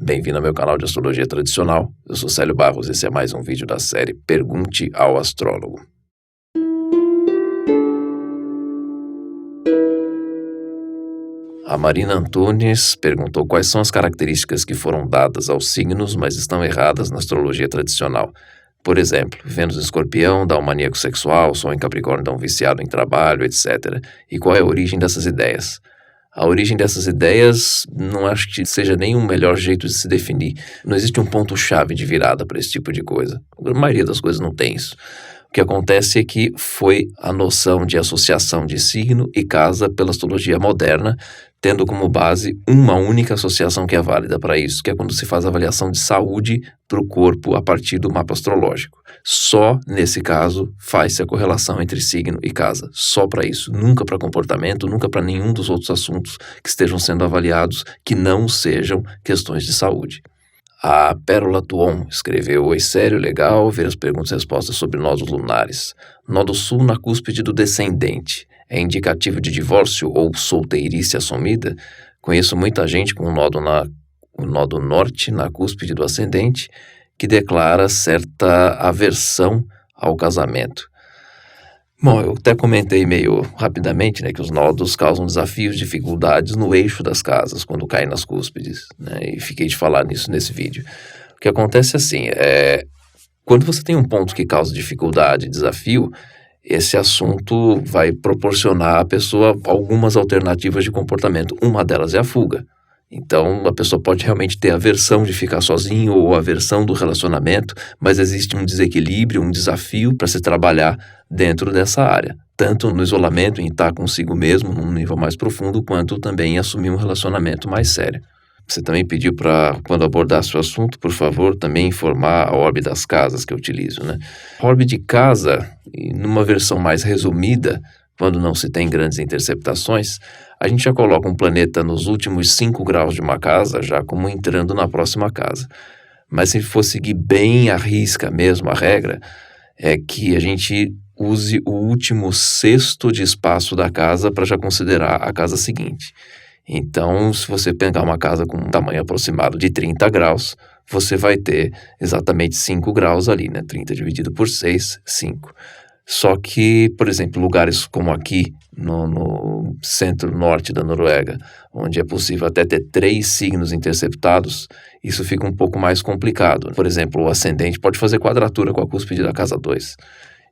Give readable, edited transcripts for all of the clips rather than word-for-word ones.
Bem-vindo ao meu canal de Astrologia Tradicional. Eu sou Célio Barros e esse é mais um vídeo da série Pergunte ao Astrólogo. A Marina Antunes perguntou quais são as características que foram dadas aos signos, mas estão erradas na astrologia tradicional. Por exemplo, Vênus em Escorpião dá um maníaco sexual, Sol em Capricórnio dá um viciado em trabalho, etc. E qual é a origem dessas ideias? A origem dessas ideias não acho que seja nem o melhor jeito de se definir. Não existe um ponto-chave de virada para esse tipo de coisa. A maioria das coisas não tem isso. O que acontece é que foi a noção de associação de signo e casa pela astrologia moderna, tendo como base uma única associação que é válida para isso, que é quando se faz a avaliação de saúde para o corpo a partir do mapa astrológico. Só nesse caso faz-se a correlação entre signo e casa. Só para isso. Nunca para comportamento, nunca para nenhum dos outros assuntos que estejam sendo avaliados que não sejam questões de saúde. A Pérola Tuon escreveu: Oi, sério, legal ver as perguntas e respostas sobre nódulos lunares. Nódo sul na cúspide do descendente. É indicativo de divórcio ou solteirice assumida? Conheço muita gente com o nódo norte na cúspide do ascendente que declara certa aversão ao casamento. Bom, eu até comentei meio rapidamente, que os nódos causam desafios, dificuldades no eixo das casas quando caem nas cúspides, e fiquei de falar nisso nesse vídeo. O que acontece assim, quando você tem um ponto que causa dificuldade, desafio, esse assunto vai proporcionar à pessoa algumas alternativas de comportamento. Uma delas é a fuga. Então, a pessoa pode realmente ter aversão de ficar sozinho ou aversão do relacionamento, mas existe um desequilíbrio, um desafio para se trabalhar dentro dessa área, tanto no isolamento, em estar consigo mesmo, num nível mais profundo, quanto também em assumir um relacionamento mais sério. Você também pediu para, quando abordar seu assunto, por favor, também informar a orbe das casas que eu utilizo, A orbe de casa, numa versão mais resumida, quando não se tem grandes interceptações, a gente já coloca um planeta nos últimos 5 graus de uma casa, já como entrando na próxima casa. Mas se for seguir bem à risca mesmo, a regra é que a gente use o último sexto de espaço da casa para já considerar a casa seguinte. Então, se você pegar uma casa com um tamanho aproximado de 30 graus, você vai ter exatamente 5 graus ali, 30 dividido por 6, 5. Só que, por exemplo, lugares como aqui, no centro-norte da Noruega, onde é possível até ter 3 signos interceptados, isso fica um pouco mais complicado. Por exemplo, o ascendente pode fazer quadratura com a cúspide da casa 2.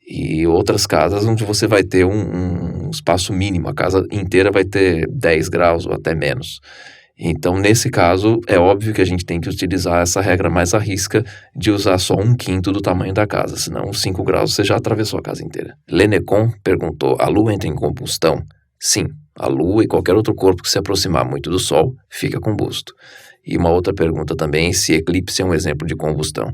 E outras casas onde você vai ter um espaço mínimo, a casa inteira vai ter 10 graus ou até menos. Então, nesse caso, é óbvio que a gente tem que utilizar essa regra mais à risca de usar só 1/5 do tamanho da casa, senão 5 graus você já atravessou a casa inteira. Lenecon perguntou: a Lua entra em combustão? Sim, a Lua e qualquer outro corpo que se aproximar muito do Sol fica combusto. E uma outra pergunta também, se eclipse é um exemplo de combustão.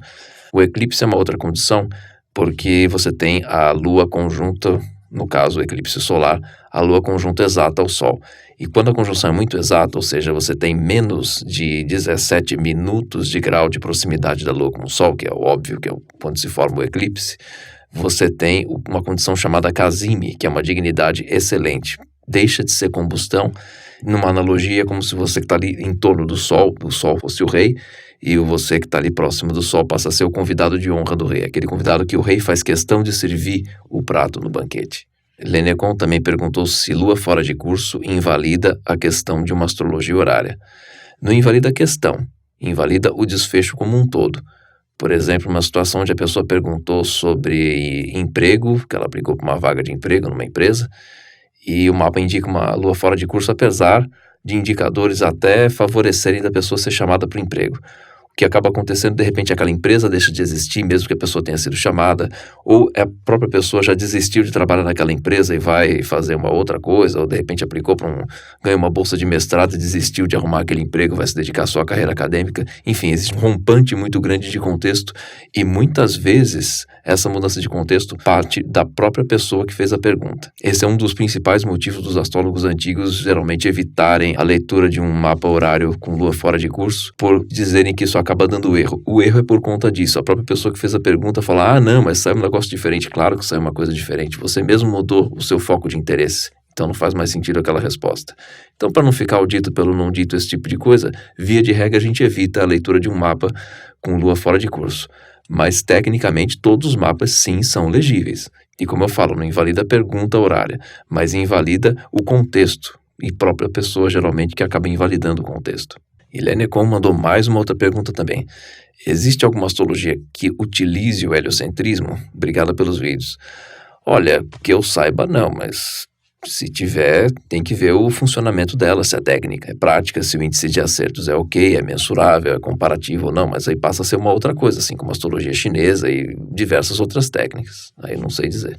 O eclipse é uma outra condição porque você tem a Lua conjunta, no caso o eclipse solar, a Lua conjunta exata ao Sol. E quando a conjunção é muito exata, ou seja, você tem menos de 17 minutos de grau de proximidade da Lua com o Sol, que é óbvio que é quando se forma o eclipse, você tem uma condição chamada Casime, que é uma dignidade excelente. Deixa de ser combustão, numa analogia como se você que está ali em torno do Sol fosse o rei, e você que está ali próximo do Sol passa a ser o convidado de honra do rei, aquele convidado que o rei faz questão de servir o prato no banquete. Lenecon também perguntou se Lua fora de curso invalida a questão de uma astrologia horária. Não invalida a questão, invalida o desfecho como um todo. Por exemplo, uma situação onde a pessoa perguntou sobre emprego, que ela aplicou para uma vaga de emprego numa empresa, e o mapa indica uma Lua fora de curso, apesar de indicadores até favorecerem da pessoa ser chamada para o emprego. O que acaba acontecendo, de repente, aquela empresa deixa de existir, mesmo que a pessoa tenha sido chamada, ou a própria pessoa já desistiu de trabalhar naquela empresa e vai fazer uma outra coisa, ou de repente aplicou ganhou uma bolsa de mestrado e desistiu de arrumar aquele emprego, vai se dedicar só à carreira acadêmica. Enfim, existe um rompante muito grande de contexto e muitas vezes essa mudança de contexto parte da própria pessoa que fez a pergunta. Esse é um dos principais motivos dos astrólogos antigos geralmente evitarem a leitura de um mapa horário com Lua fora de curso, por dizerem que isso acaba dando erro. O erro é por conta disso. A própria pessoa que fez a pergunta fala: não, mas saiu um negócio diferente. Claro que saiu uma coisa diferente. Você mesmo mudou o seu foco de interesse. Então não faz mais sentido aquela resposta. Então, para não ficar o dito pelo não dito, esse tipo de coisa, via de regra a gente evita a leitura de um mapa com lua fora de curso. Mas, tecnicamente, todos os mapas, sim, são legíveis. E, como eu falo, não invalida a pergunta horária, mas invalida o contexto. E própria pessoa, geralmente, que acaba invalidando o contexto. E Lenecom mandou mais uma outra pergunta também. Existe alguma astrologia que utilize o heliocentrismo? Obrigado pelos vídeos. Olha, que eu saiba não, mas se tiver, tem que ver o funcionamento dela, se a técnica é prática, se o índice de acertos é ok, é mensurável, é comparativo ou não, mas aí passa a ser uma outra coisa, assim como a astrologia chinesa e diversas outras técnicas. Aí não sei dizer.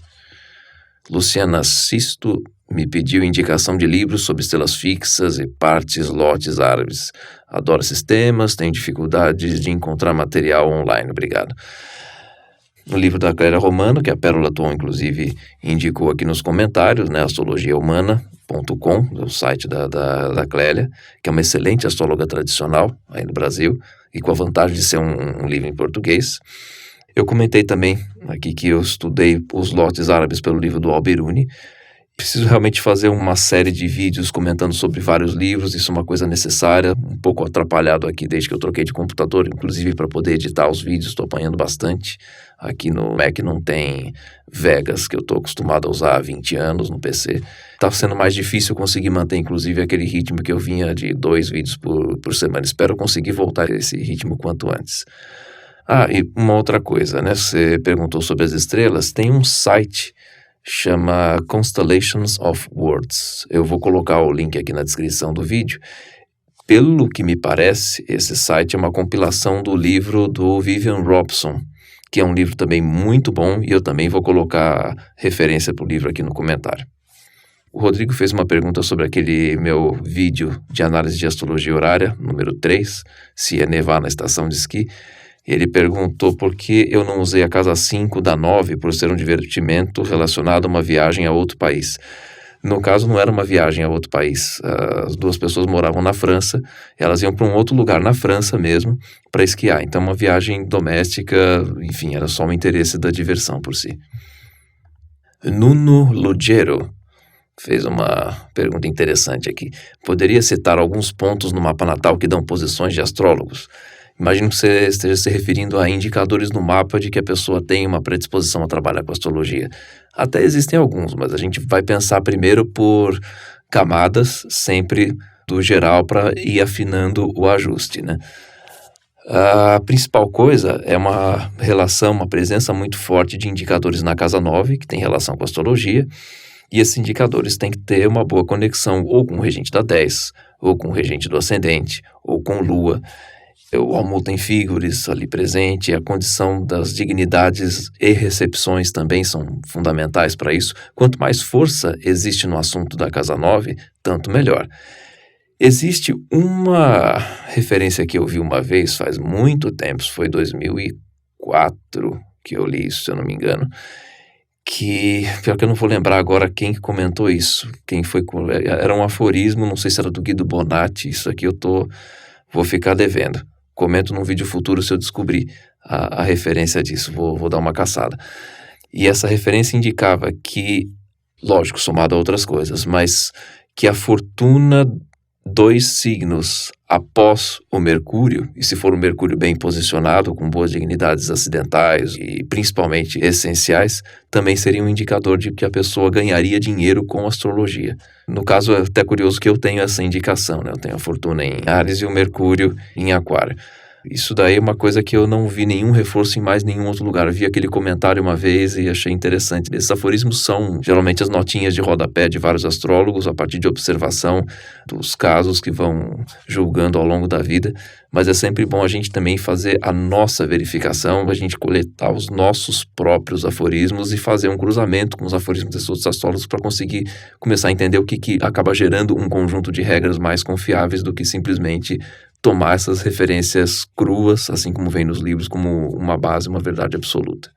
Luciana Sisto me pediu indicação de livros sobre estrelas fixas e partes lotes árabes. Adoro esses temas, tenho dificuldades de encontrar material online. Obrigado. No livro da Clélia Romano, que a Pérola Tom, inclusive, indicou aqui nos comentários, né, astrologiahumana.com, o site da Clélia, que é uma excelente astróloga tradicional aí no Brasil, e com a vantagem de ser um livro em português. Eu comentei também aqui que eu estudei os lotes árabes pelo livro do Al-Biruni. Preciso realmente fazer uma série de vídeos comentando sobre vários livros, isso é uma coisa necessária, um pouco atrapalhado aqui desde que eu troquei de computador, inclusive para poder editar os vídeos, estou apanhando bastante. Aqui no Mac não tem Vegas, que eu estou acostumado a usar há 20 anos no PC. Está sendo mais difícil conseguir manter, inclusive, aquele ritmo que eu vinha de 2 vídeos por semana. Espero conseguir voltar a esse ritmo quanto antes. E uma outra coisa, né? Você perguntou sobre as estrelas, tem um site chama Constellations of Words. Eu vou colocar o link aqui na descrição do vídeo. Pelo que me parece, esse site é uma compilação do livro do Vivian Robson, que é um livro também muito bom, e eu também vou colocar referência para o livro aqui no comentário. O Rodrigo fez uma pergunta sobre aquele meu vídeo de análise de astrologia horária, número 3, se ia nevar na estação de esqui. Ele perguntou por que eu não usei a casa 5 da 9 por ser um divertimento relacionado a uma viagem a outro país. No caso, não era uma viagem a outro país. As duas pessoas moravam na França, elas iam para um outro lugar na França mesmo para esquiar. Então, uma viagem doméstica, enfim, era só um interesse da diversão por si. Nuno Lugero fez uma pergunta interessante aqui. Poderia citar alguns pontos no mapa natal que dão posições de astrólogos? Imagino que você esteja se referindo a indicadores no mapa de que a pessoa tem uma predisposição a trabalhar com astrologia. Até existem alguns, mas a gente vai pensar primeiro por camadas, sempre do geral, para ir afinando o ajuste, né? A principal coisa é uma relação, uma presença muito forte de indicadores na casa 9, que tem relação com a astrologia, e esses indicadores têm que ter uma boa conexão ou com o regente da 10, ou com o regente do ascendente, ou com Lua. O Almutem Figuris ali presente, a condição das dignidades e recepções também são fundamentais para isso. Quanto mais força existe no assunto da casa 9, tanto melhor. Existe uma referência que eu vi uma vez, faz muito tempo, foi 2004 que eu li isso, se eu não me engano, que, pior que eu não vou lembrar agora quem que comentou isso, era um aforismo, não sei se era do Guido Bonatti, isso aqui vou ficar devendo. Comento num vídeo futuro se eu descobrir a referência disso, vou dar uma caçada. E essa referência indicava que, lógico, somado a outras coisas, mas que a fortuna dos signos após o Mercúrio, e se for um Mercúrio bem posicionado, com boas dignidades acidentais e principalmente essenciais, também seria um indicador de que a pessoa ganharia dinheiro com astrologia. No caso, é até curioso que eu tenho essa indicação, né? Eu tenho a fortuna em Áries e o Mercúrio em Aquário. Isso daí é uma coisa que eu não vi nenhum reforço em mais nenhum outro lugar. Eu vi aquele comentário uma vez e achei interessante. Esses aforismos são geralmente as notinhas de rodapé de vários astrólogos a partir de observação dos casos que vão julgando ao longo da vida. Mas é sempre bom a gente também fazer a nossa verificação, a gente coletar os nossos próprios aforismos e fazer um cruzamento com os aforismos desses outros astrólogos para conseguir começar a entender o que acaba gerando um conjunto de regras mais confiáveis do que simplesmente tomar essas referências cruas, assim como vem nos livros, como uma base, uma verdade absoluta.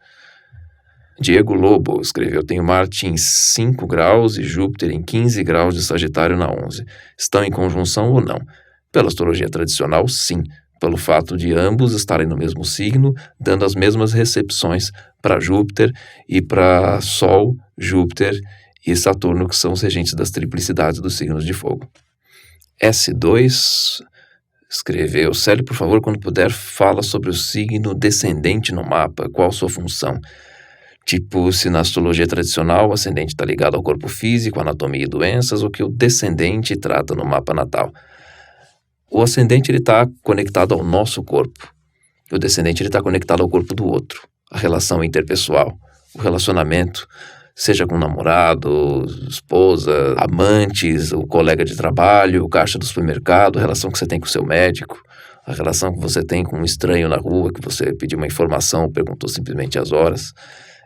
Diego Lobo escreveu: tenho Marte em 5 graus e Júpiter em 15 graus de Sagitário na 11. Estão em conjunção ou não? Pela astrologia tradicional, sim. Pelo fato de ambos estarem no mesmo signo, dando as mesmas recepções para Júpiter e para Sol, Júpiter e Saturno, que são os regentes das triplicidades dos signos de fogo. S2 escreveu: Célio, por favor, quando puder, fala sobre o signo descendente no mapa, qual sua função? Tipo, se na astrologia tradicional o ascendente está ligado ao corpo físico, anatomia e doenças, o que o descendente trata no mapa natal. O ascendente está conectado ao nosso corpo. O descendente está conectado ao corpo do outro. A relação interpessoal, o relacionamento, seja com namorado, esposa, amantes, o colega de trabalho, o caixa do supermercado, a relação que você tem com o seu médico, a relação que você tem com um estranho na rua, que você pediu uma informação, perguntou simplesmente as horas.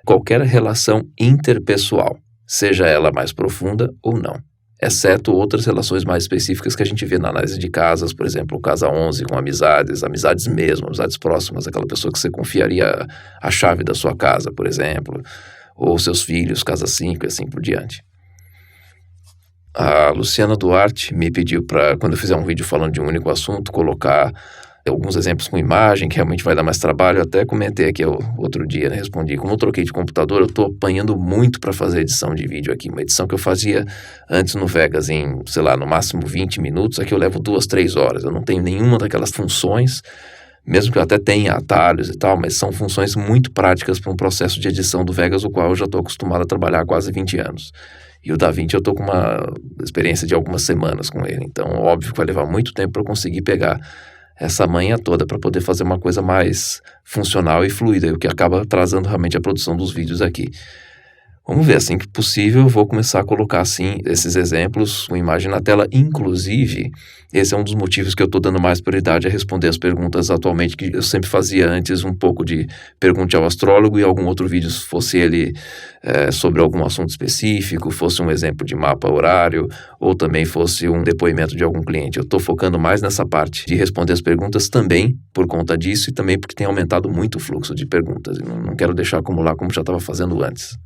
Qualquer relação interpessoal, seja ela mais profunda ou não, exceto outras relações mais específicas que a gente vê na análise de casas, por exemplo, o casa 11 com amizades mesmo, amizades próximas, aquela pessoa que você confiaria a chave da sua casa, por exemplo, ou seus filhos, casa 5 e assim por diante. A Luciana Duarte me pediu para, quando eu fizer um vídeo falando de um único assunto, colocar alguns exemplos com imagem, que realmente vai dar mais trabalho. Eu até comentei aqui outro dia, né? Respondi, como eu troquei de computador, eu estou apanhando muito para fazer edição de vídeo aqui. Uma edição que eu fazia antes no Vegas em, sei lá, no máximo 20 minutos, aqui eu levo 2, 3 horas. Eu não tenho nenhuma daquelas funções, mesmo que eu até tenha atalhos e tal, mas são funções muito práticas para um processo de edição do Vegas, o qual eu já estou acostumado a trabalhar há quase 20 anos. E o DaVinci eu estou com uma experiência de algumas semanas com ele, então óbvio que vai levar muito tempo para eu conseguir pegar essa manha toda para poder fazer uma coisa mais funcional e fluida, o que acaba atrasando realmente a produção dos vídeos aqui. Vamos ver, assim que possível, eu vou começar a colocar, assim, esses exemplos com imagem na tela. Inclusive, esse é um dos motivos que eu estou dando mais prioridade a responder as perguntas atualmente, que eu sempre fazia antes um pouco de pergunte ao astrólogo e algum outro vídeo, fosse ele sobre algum assunto específico, fosse um exemplo de mapa horário, ou também fosse um depoimento de algum cliente. Eu estou focando mais nessa parte de responder as perguntas também por conta disso e também porque tem aumentado muito o fluxo de perguntas. E não quero deixar acumular como já estava fazendo antes.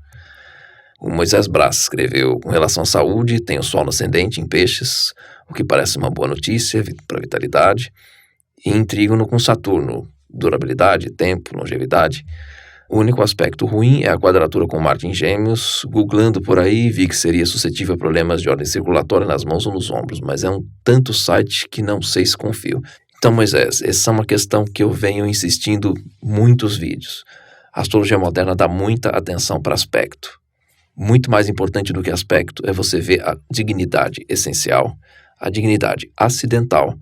O Moisés Braz escreveu: com relação à saúde, tem o Sol no ascendente em Peixes, o que parece uma boa notícia para a vitalidade, e em Trígono com Saturno, durabilidade, tempo, longevidade. O único aspecto ruim é a quadratura com Marte em Gêmeos. Googlando por aí, vi que seria suscetível a problemas de ordem circulatória nas mãos ou nos ombros, mas é um tanto site que não sei se confio. Então, Moisés, essa é uma questão que eu venho insistindo muitos vídeos. A astrologia moderna dá muita atenção para aspecto. Muito mais importante do que aspecto é você ver a dignidade essencial, a dignidade acidental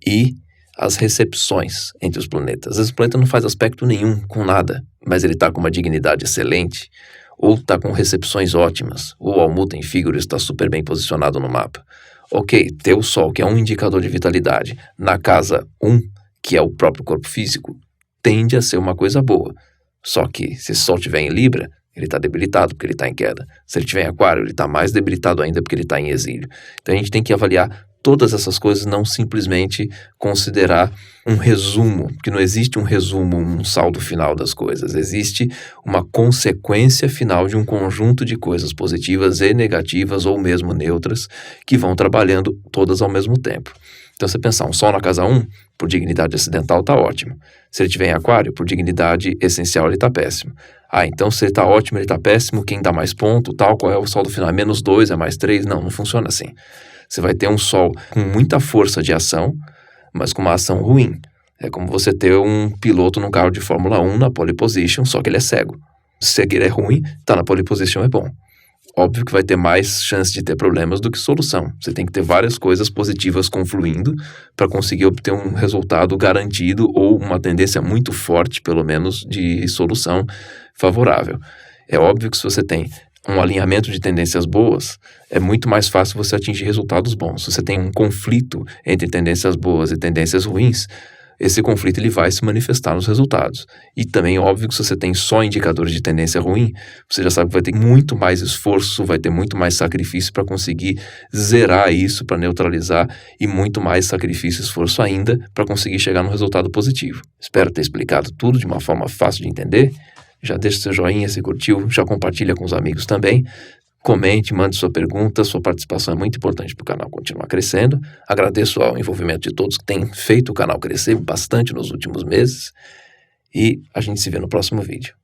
e as recepções entre os planetas. Às vezes o planeta não faz aspecto nenhum com nada, mas ele está com uma dignidade excelente, ou está com recepções ótimas, ou o Almuta em Fígaro está super bem posicionado no mapa. Ok, ter o Sol, que é um indicador de vitalidade, na casa 1, que é o próprio corpo físico, tende a ser uma coisa boa. Só que se esse Sol estiver em Libra, ele está debilitado porque ele está em queda. Se ele estiver em Aquário, ele está mais debilitado ainda porque ele está em exílio. Então a gente tem que avaliar todas essas coisas, não simplesmente considerar um resumo, porque não existe um resumo, um saldo final das coisas. Existe uma consequência final de um conjunto de coisas positivas e negativas, ou mesmo neutras, que vão trabalhando todas ao mesmo tempo. Então, você pensar, um Sol na casa 1, por dignidade acidental, está ótimo. Se ele estiver em Aquário, por dignidade essencial, ele está péssimo. Então se ele está ótimo, ele está péssimo, quem dá mais ponto, tal, qual é o saldo final? É -2, é +3? Não funciona assim. Você vai ter um Sol com muita força de ação, mas com uma ação ruim. É como você ter um piloto num carro de Fórmula 1 na pole position, só que ele é cego. Se ele é ruim, tá na pole position é bom. Óbvio que vai ter mais chance de ter problemas do que solução. Você tem que ter várias coisas positivas confluindo para conseguir obter um resultado garantido ou uma tendência muito forte, pelo menos, de solução favorável. É óbvio que se você tem um alinhamento de tendências boas, é muito mais fácil você atingir resultados bons. Se você tem um conflito entre tendências boas e tendências ruins, esse conflito ele vai se manifestar nos resultados. E também, óbvio, que se você tem só indicadores de tendência ruim, você já sabe que vai ter muito mais esforço, vai ter muito mais sacrifício para conseguir zerar isso, para neutralizar, e muito mais sacrifício e esforço ainda para conseguir chegar no resultado positivo. Espero ter explicado tudo de uma forma fácil de entender. Já deixa seu joinha se curtiu, já compartilha com os amigos também. Comente, mande sua pergunta, sua participação é muito importante para o canal continuar crescendo. Agradeço ao envolvimento de todos que têm feito o canal crescer bastante nos últimos meses. E a gente se vê no próximo vídeo.